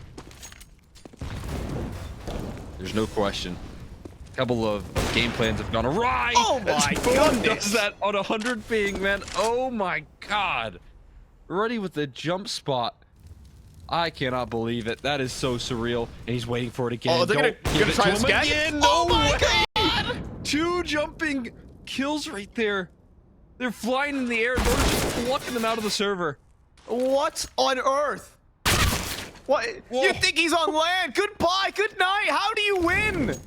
There's no question. A couple of game plans have gone awry. Oh my goodness! Does that on 100 ping, man? Oh my god! Ready with the jump spot. I cannot believe it. That is so surreal. And he's waiting for it again. Oh, they're gonna try to skag it? No my god! 2 jumping kills right there. They're flying in the air. They're just plucking them out of the server. What on earth? What? Whoa. You think he's on land? Goodbye, good night. How do you win?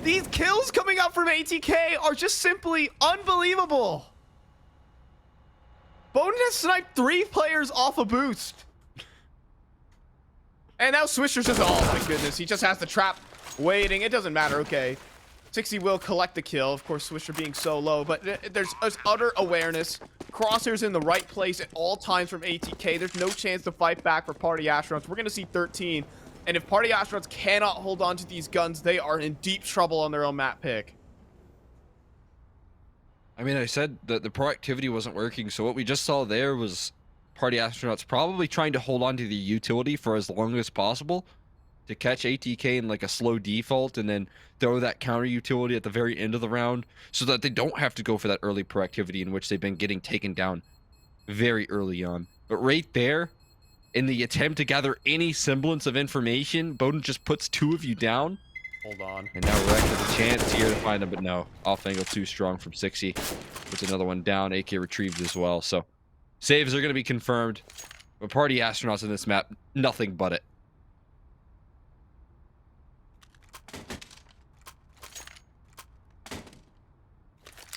These kills coming up from ATK are just simply unbelievable. Bowden has sniped 3 players off a boost. And now Swisher's just, oh my goodness, he just has the trap waiting. It doesn't matter, okay. Cxzi will collect the kill. Of course, Swisher being so low, but there's utter awareness. Crosshairs in the right place at all times from ATK. There's no chance to fight back for Party Astronauts. We're going to see 13. And if Party Astronauts cannot hold on to these guns, they are in deep trouble on their own map pick. I mean, I said that the proactivity wasn't working, so what we just saw there was Party Astronauts probably trying to hold on to the utility for as long as possible to catch ATK in like a slow default and then throw that counter utility at the very end of the round so that they don't have to go for that early proactivity in which they've been getting taken down very early on. But right there, in the attempt to gather any semblance of information, Bowden just puts 2 of you down. Hold on. And now Rek has a chance here to find them, but no. Off angle too strong from Cxzi. Puts another one down. AK retrieved as well. So saves are going to be confirmed. But Party Astronauts in this map, nothing but it.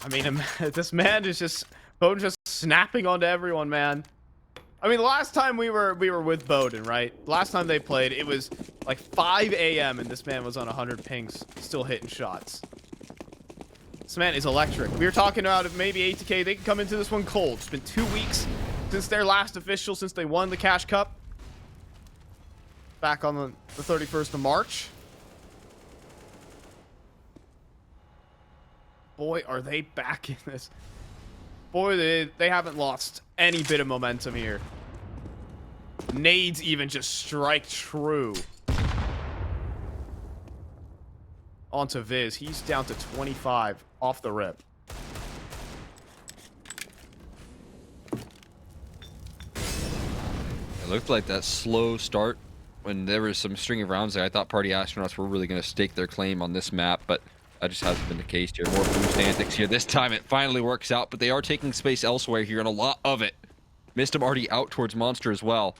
I mean, this man is just, Bowden just snapping onto everyone, man. I mean, the last time we were with Bowden, right? Last time they played, it was like 5 a.m. and this man was on 100 pings, still hitting shots. This man is electric. We were talking about if maybe ATK, they can come into this one cold. It's been 2 weeks since their last official, since they won the Cash Cup. Back on the 31st of March. Boy, are they back in this. Boy, they haven't lost any bit of momentum here. Nades even just strike true. Onto Viz. He's down to 25 off the rip. It looked like that slow start when there was some string of rounds there. I thought Party Astronauts were really going to stake their claim on this map, but that just hasn't been the case here. More boost antics here. This time it finally works out, but they are taking space elsewhere here, and a lot of it. MisteM already out towards Monster as well.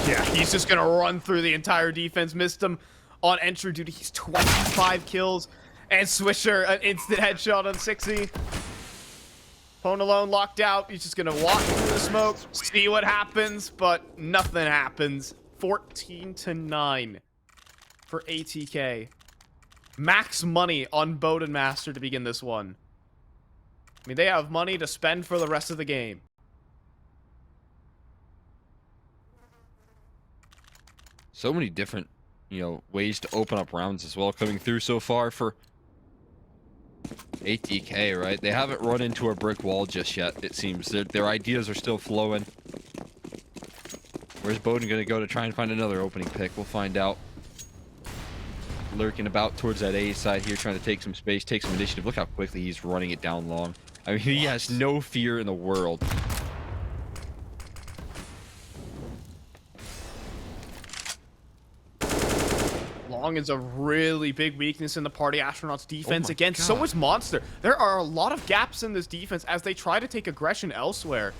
Yeah, he's just going to run through the entire defense. MisteM on entry duty. He's 25 kills. And Swisher, an instant headshot on Cxzi. PwnAlone locked out. He's just going to walk through the smoke, see what happens, but nothing happens. 14-9 for ATK. Max money on Bowden Master to begin this one. I mean, they have money to spend for the rest of the game. So many different, ways to open up rounds as well coming through so far for ATK, right? They haven't run into a brick wall just yet, it seems. Their ideas are still flowing. Where's Bowden going to go to try and find another opening pick? We'll find out. Lurking about towards that A side here, trying to take some space, take some initiative. Look how quickly he's running it down long. I mean, he has no fear in the world. Long is a really big weakness in the Party Astronauts defense. Oh Again, so is Monster. There are a lot of gaps in this defense as they try to take aggression elsewhere.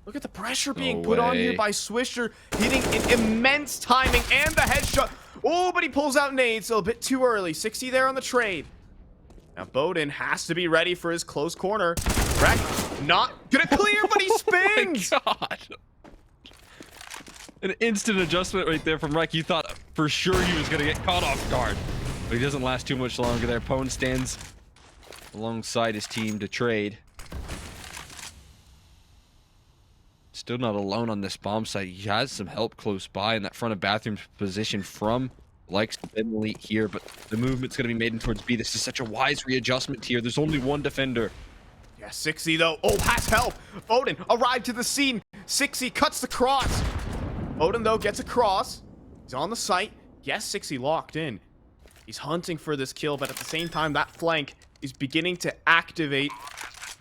Look at the pressure being put on here by Swisher, hitting in immense timing and the headshot. Oh, but he pulls out nades a bit too early. Cxzi there on the trade. Now Bowden has to be ready for his close corner. Rek not gonna clear, but he spins. Oh my God. An instant adjustment right there from Rek. You thought for sure he was gonna get caught off guard, but he doesn't last too much longer there. Pwn stands alongside his team to trade. Still not alone on this bomb site. He has some help close by in that front of bathroom position from likes Ben Elite here, but the movement's going to be made in towards B. This is such a wise readjustment here. There's only one defender. Yeah, Cxzi though. Oh, has help. Bowden arrived to the scene. Cxzi cuts the cross. Bowden though gets a cross. He's on the site. Yes, Cxzi locked in. He's hunting for this kill, but at the same time, that flank is beginning to activate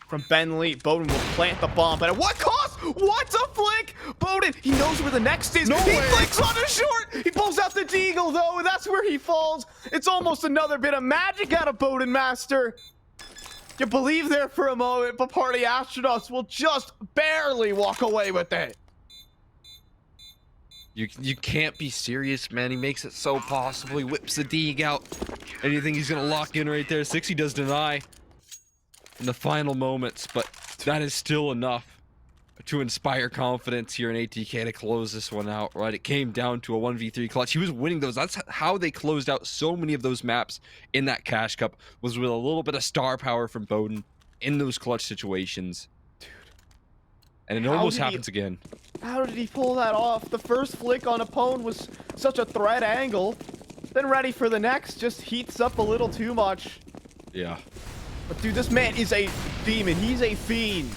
from Ben Elite. Bowden will plant the bomb, but at what cost? What a flick! Bowden, he knows where the next is. No he way. flicks on a short. He pulls out the deagle though, and that's where he falls. It's almost another bit of magic out of Bowden Master. You believe there for a moment, but Party Astronauts will just barely walk away with it. You can't be serious, man. He makes it so possible. He whips the dig out. And you think he's going to lock in right there. Cxzi does deny. in the final moments, but that is still enough to inspire confidence here in ATK to close this one out, right? It came down to a 1v3 clutch. He was winning those. That's how they closed out so many of those maps in that Cash Cup, was with a little bit of star power from Bowden in those clutch situations. And it almost happens again. How did he pull that off? The first flick on Apone was such a threat angle. Then ready for the next, just heats up a little too much. Yeah. But dude, this man is a demon. He's a fiend.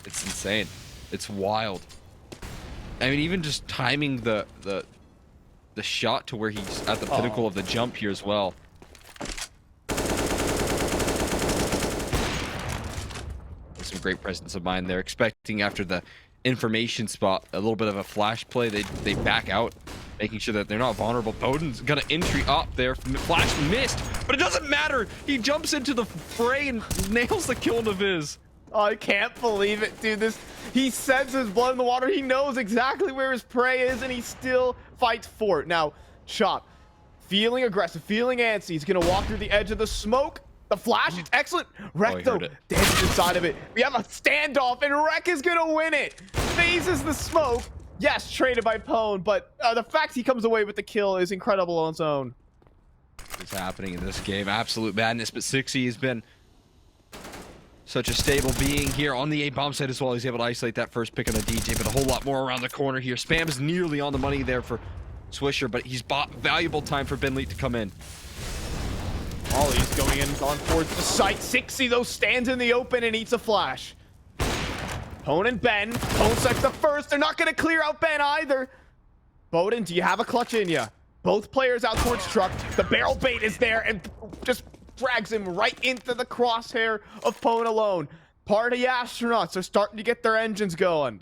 It's insane. It's wild. I mean, even just timing the shot to where he's at the pinnacle of the jump here as well. Some great presence of mind there. Expecting after the information spot a little bit of a flash play. They back out, making sure that they're not vulnerable. Bowden's gonna entry up there. Flash missed, but it doesn't matter. He jumps into the fray and nails the kill to Viz. Oh, I can't believe it, dude. He senses blood in the water. He knows exactly where his prey is, and he still fights for it. Now, Chop, feeling aggressive, feeling antsy. He's gonna walk through the edge of the smoke. The flash, it's excellent. Wreck, though, dances inside of it. We have a standoff, and Wreck is gonna win it. Phases the smoke. Yes, traded by Pwn, but the fact he comes away with the kill is incredible on its own. What's happening in this game? Absolute madness, but Cxzi has been such a stable being here on the A-bomb side as well. He's able to isolate that first pick on the DJ, but a whole lot more around the corner here. Spam is nearly on the money there for Swisher, but he's bought valuable time for Benley to come in. Ollie's going in on towards the site. Cxzi, though, stands in the open and eats a flash. Pwn and Ben. Pwn sets the first. They're not going to clear out Ben either. Bowden, do you have a clutch in you? Both players out towards truck. The barrel bait is there and just drags him right into the crosshair of PwnAlone. Party astronauts are starting to get their engines going.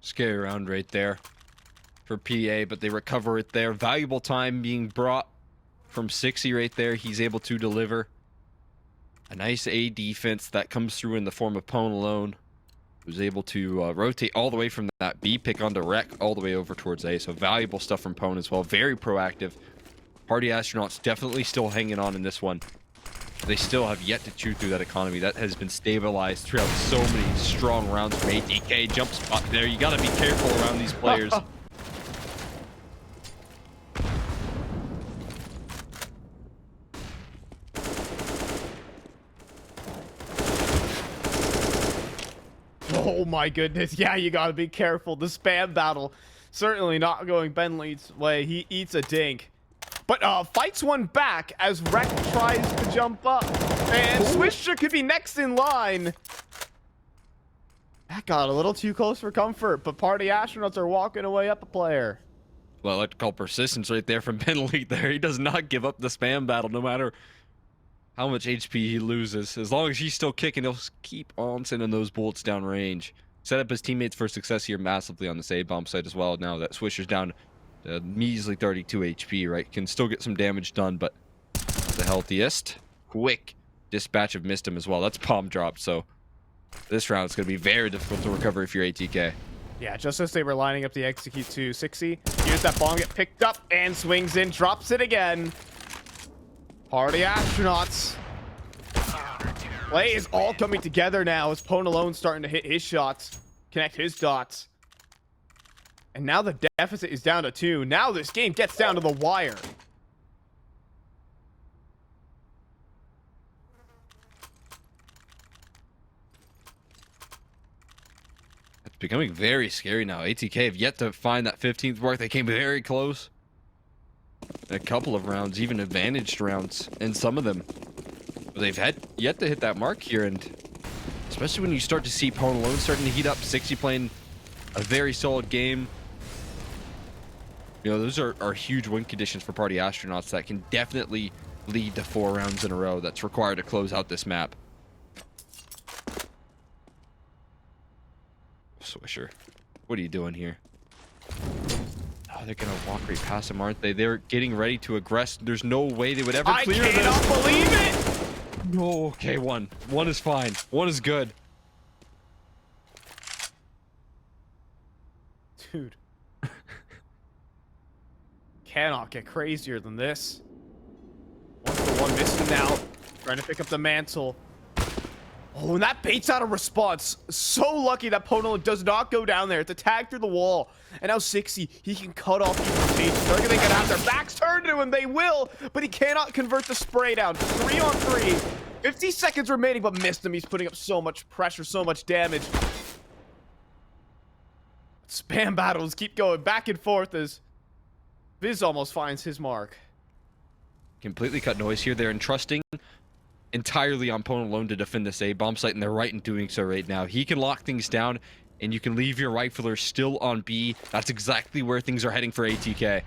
Scary round right there for PA, but they recover it there. Valuable time being brought from Cxzi right there. He's able to deliver a nice A defense that comes through in the form of PwnAlone, who's able to rotate all the way from that B pick onto Wreck all the way over towards A. So valuable stuff from Pwn as well. Very proactive. Party Astronauts definitely still hanging on in this one. They still have yet to chew through that economy. That has been stabilized throughout so many strong rounds from ATK. Jump spot there. You got to be careful around these players. Oh my goodness. Yeah, you gotta be careful. The spam battle certainly not going Benley's way. He eats a dink. But fights one back as Wreck tries to jump up. And Swisher could be next in line. That got a little too close for comfort, but Party Astronauts are walking away up a player. Well, I like to call persistence right there from Benley there. He does not give up the spam battle no matter how much HP he loses. As long as he's still kicking, he'll keep on sending those bullets down range. Set up his teammates for success here massively on this A-bomb site as well. Now that Swisher's down to measly 32 HP, right? Can still get some damage done, but the healthiest. Quick dispatch of MisteM as well. That's palm drop, so this round is going to be very difficult to recover if you're ATK. Yeah, just as they were lining up the execute to Cxzi, here's that bomb get picked up and swings in, drops it again. Party Astronauts. Play is all coming together now as PwnAlone starting to hit his shots, connect his dots. And now the deficit is down to 2. Now this game gets down to the wire. It's becoming very scary now. ATK have yet to find that 15th mark. They came very close. A couple of rounds, even advantaged rounds in some of them. But they've had yet to hit that mark here, and especially when you start to see PwnAlone starting to heat up. Cxzi playing a very solid game. You know, those are huge win conditions for Party Astronauts that can definitely lead to 4 rounds in a row that's required to close out this map. Swisher, what are you doing here? Oh, they're gonna walk right past him, aren't they? They're getting ready to aggress. There's no way they would ever clear this. I cannot believe it! No, okay, one is fine. One is good. Dude. Cannot get crazier than this. 1-for-1 MisteM now trying to pick up the mantle. Oh, and that baits out a response. So lucky that PwnAlone does not go down there. It's a tag through the wall. And now Cxzi, he can cut off these rotations. They're gonna get out their backs turned to him. They will, but he cannot convert the spray down. 3-on-3. 50 seconds remaining, but MisteM. He's putting up so much pressure, so much damage. Spam battles keep going back and forth as Viz almost finds his mark. Completely cut noise here. They're entrusting entirely on PwnAlone to defend this A-bomb site, and they're right in doing so right now. He can lock things down, and you can leave your rifler still on B. That's exactly where things are heading for ATK.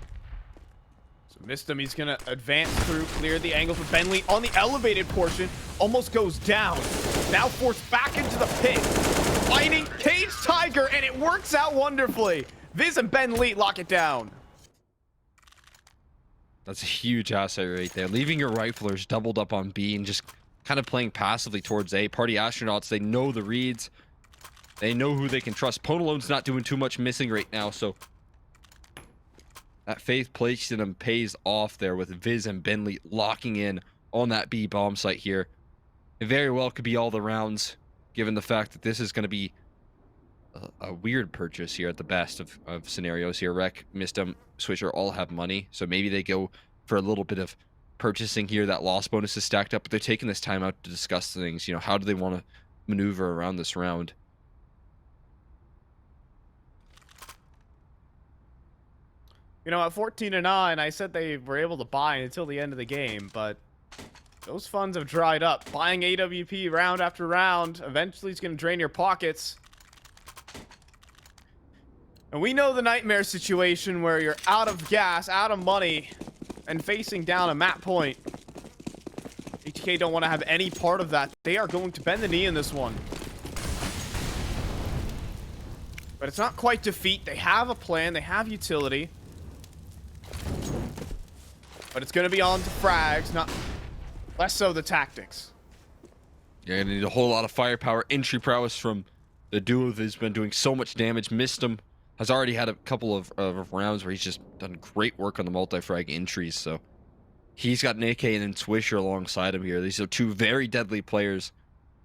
So MisteM, he's gonna advance through, clear the angle for Bentley on the elevated portion. Almost goes down. Now forced back into the pit. Fighting Cage Tiger, and it works out wonderfully. Viz and Bentley lock it down. That's a huge asset right there. Leaving your riflers doubled up on B and just kind of playing passively towards A. Party Astronauts, they know the reads. They know who they can trust. PwnAlone's not doing too much missing right now, so that faith placed in him pays off there with Viz and Bentley locking in on that B bomb site here. It very well could be all the rounds, given the fact that this is going to be a weird purchase here at the best of scenarios here. Rec, MisteM, Switcher all have money, so maybe they go for a little bit of purchasing here. That loss bonus is stacked up, but they're taking this time out to discuss things. You know, how do they want to maneuver around this round? You know, at 14-9, I said they were able to buy until the end of the game, but those funds have dried up. Buying AWP round after round eventually is going to drain your pockets. And we know the nightmare situation where you're out of gas, out of money, and facing down a map point. ATK don't want to have any part of that. They are going to bend the knee in this one. But it's not quite defeat. They have a plan. They have utility. But it's going to be on to frags, not less so the tactics. You're going to need a whole lot of firepower. Entry prowess from the duo that's been doing so much damage. MisteM has already had a couple of rounds where he's just done great work on the multi-frag entries, so he's got an AK and then Swisher alongside him here. These are two very deadly players.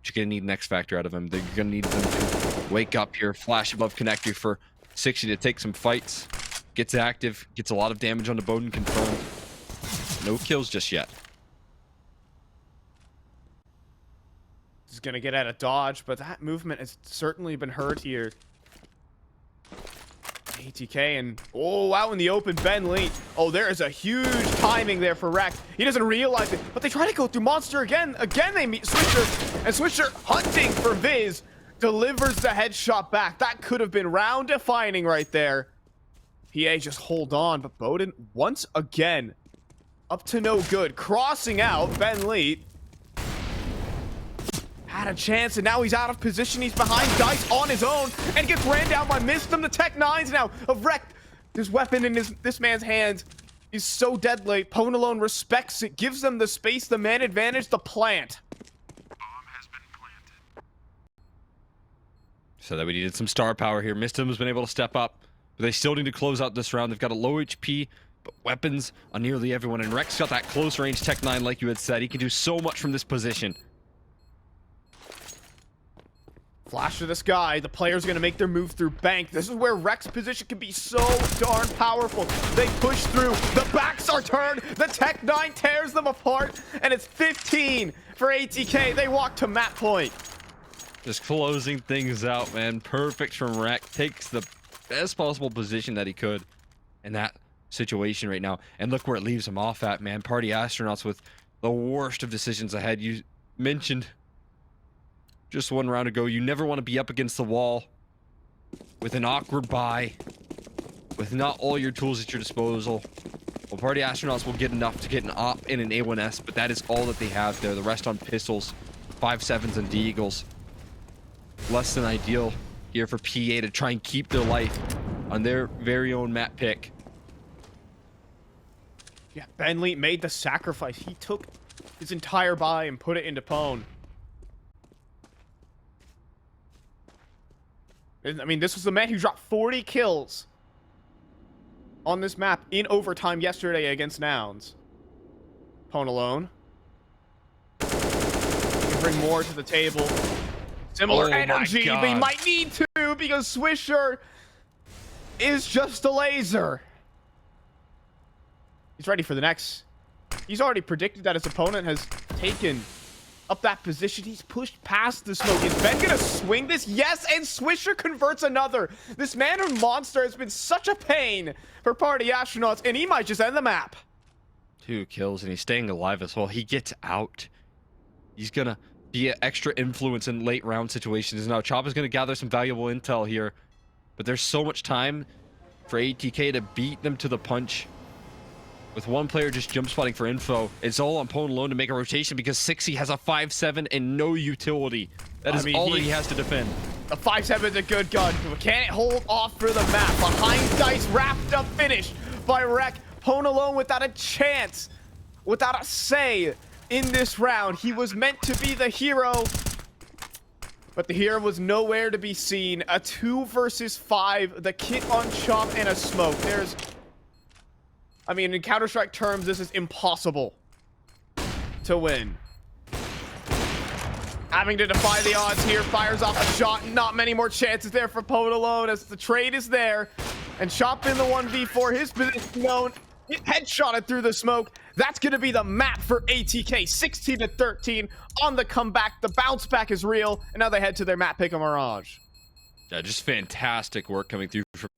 But you're going to need an X factor out of them. You're going to need them to wake up here, flash above connector for Cxzi to take some fights. Gets active, gets a lot of damage on the Bowden confirmed. No kills just yet. He's going to get out of dodge, but that movement has certainly been heard here. ATK and, oh, out in the open, Bentley. Oh, there is a huge timing there for Rex. He doesn't realize it, but they try to go through Monster again. Again, they meet Switcher, and Switcher hunting for Viz delivers the headshot back. That could have been round defining right there. PA just hold on, but Bowden once again up to no good. Crossing out, Bentley had a chance, and now he's out of position. He's behind Dice on his own and gets ran down by MisteM. The Tech 9s now have wrecked this weapon in this man's hands. He's so deadly. PwnAlone respects it, gives them the space, the man advantage, the plant. Bomb has been planted. So that we needed some star power here. MisteM has been able to step up, but they still need to close out this round. They've got a low HP, but weapons on nearly everyone. And Rex got that close range Tech 9, like you had said. He can do so much from this position. Flash to the sky. The player's going to make their move through bank. This is where Rex's position can be so darn powerful. They push through. The backs are turned. The Tech 9 tears them apart. And it's 15 for ATK. They walk to map point. Just closing things out, man. Perfect from Rex. Takes the best possible position that he could in that situation right now. And look where it leaves him off at, man. Party Astronauts with the worst of decisions ahead. You mentioned just one round ago, you never want to be up against the wall with an awkward buy, with not all your tools at your disposal. Well, Party Astronauts will get enough to get an op and an A1S, but that is all that they have there. The rest on pistols, 5.7s and D-Eagles. Less than ideal here for PA to try and keep their life on their very own map pick. Yeah, Bentley made the sacrifice. He took his entire buy and put it into Pwn. I mean, this was the man who dropped 40 kills on this map in overtime yesterday against Nouns. PwnAlone bring more to the table. Similar Oh my energy, but he God. might need to because Swisher is just a laser. He's ready for the next. He's already predicted that his opponent has taken up that position. He's pushed past the smoke. Is Ben gonna swing this? Yes, and Swisher converts another. This man and monster has been such a pain for Party Astronauts, and he might just end the map. 2 kills, and he's staying alive as well. He gets out. He's gonna be an extra influence in late round situations. Now Chop is gonna gather some valuable intel here, but there's so much time for ATK to beat them to the punch. With one player just jump spotting for info, it's all on PwnAlone to make a rotation because Cxzi has a 5-7 and no utility. That is all that he has to defend. The 5-7 is a good gun. Can't hold off for the map. Behind dice, wrapped up, finished by Rek. PwnAlone without a chance, without a say in this round. He was meant to be the hero, but the hero was nowhere to be seen. A 2 versus 5, the kit on Chop and a smoke. I mean, in Counter-Strike terms, this is impossible to win. Having to defy the odds here, fires off a shot. Not many more chances there for PwnAlone as the trade is there. And Chop in the 1v4, his position known. Headshotted through the smoke. That's going to be the map for ATK. 16-13 on the comeback. The bounce back is real. And now they head to their map pick of Mirage. Yeah, just fantastic work coming through from